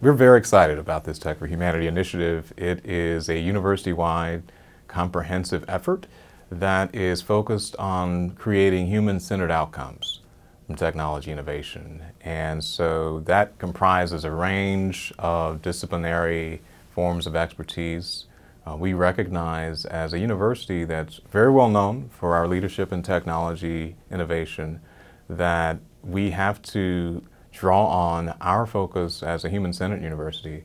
We're very excited about this Tech for Humanity initiative. It is a university-wide comprehensive effort that is focused on creating human-centered outcomes from technology innovation. And so that comprises a range of disciplinary forms of expertise. We recognize as a university that's very well known for our leadership in technology innovation that we have to draw on our focus as a human-centered university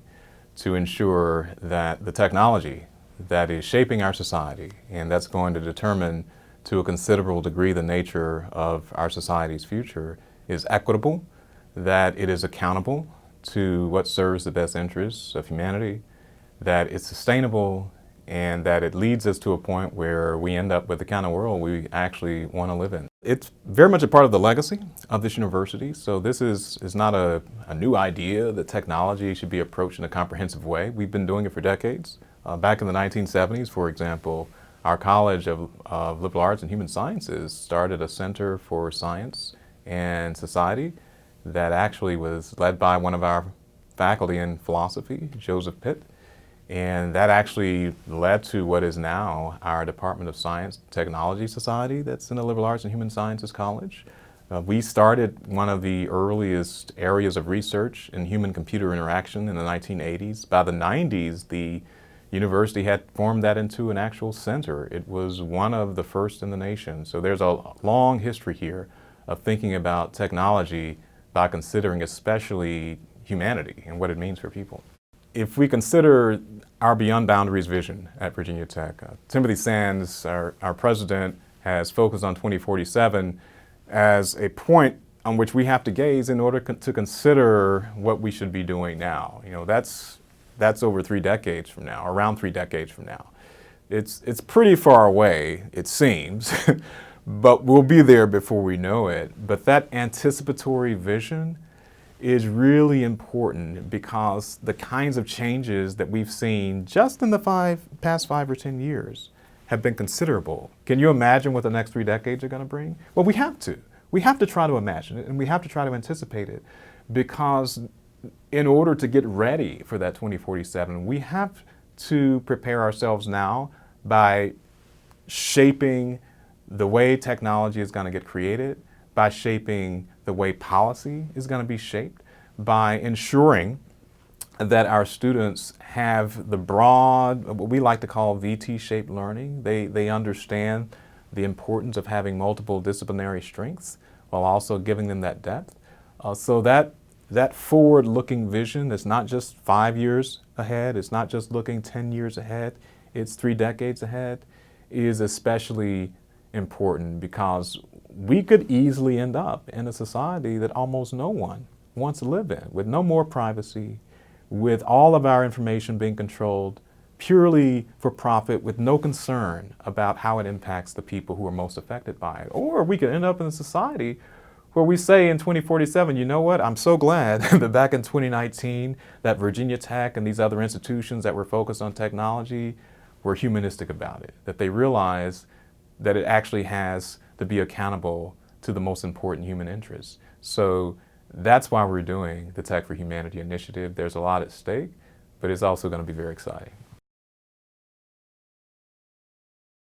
to ensure that the technology that is shaping our society and that's going to determine to a considerable degree the nature of our society's future is equitable, that it is accountable to what serves the best interests of humanity, that it's sustainable, and that it leads us to a point where we end up with the kind of world we actually want to live in. It's very much a part of the legacy of this university. So this is not a new idea that technology should be approached in a comprehensive way. We've been doing it for decades. Back in the 1970s, for example, our College of Liberal Arts and Human Sciences started a Center for Science and Society that actually was led by one of our faculty in philosophy, Joseph Pitt. And that actually led to what is now our Department of Science and Technology Society that's in the Liberal Arts and Human Sciences College. We started one of the earliest areas of research in human-computer interaction in the 1980s. By the 90s, the university had formed that into an actual center. It was one of the first in the nation. So there's a long history here of thinking about technology by considering especially humanity and what it means for people. If we consider our Beyond Boundaries vision at Virginia Tech, Timothy Sands, our president, has focused on 2047 as a point on which we have to gaze in order to consider what we should be doing now. You know, that's over 3 decades from now, around 3 decades from now. It's pretty far away, it seems, but we'll be there before we know it. But that anticipatory vision is really important because the kinds of changes that we've seen just in the past 5 or 10 years have been considerable. Can you imagine what the next 3 decades are going to bring? Well, we have to. We have to try to imagine it and we have to try to anticipate it because in order to get ready for that 2047, we have to prepare ourselves now by shaping the way technology is going to get created, by shaping the way policy is going to be shaped, by ensuring that our students have the broad, what we like to call VT-shaped learning. They understand the importance of having multiple disciplinary strengths while also giving them that depth. So that forward-looking vision is not just 5 years ahead, it's not just looking 10 years ahead, it's 3 decades ahead, is especially important because we could easily end up in a society that almost no one wants to live in, with no more privacy, with all of our information being controlled purely for profit, with no concern about how it impacts the people who are most affected by it. Or we could end up in a society where we say in 2047, you know what, I'm so glad that back in 2019 that Virginia Tech and these other institutions that were focused on technology were humanistic about it, that they realize that it actually has to be accountable to the most important human interests. So that's why we're doing the Tech for Humanity initiative. There's a lot at stake, but it's also going to be very exciting.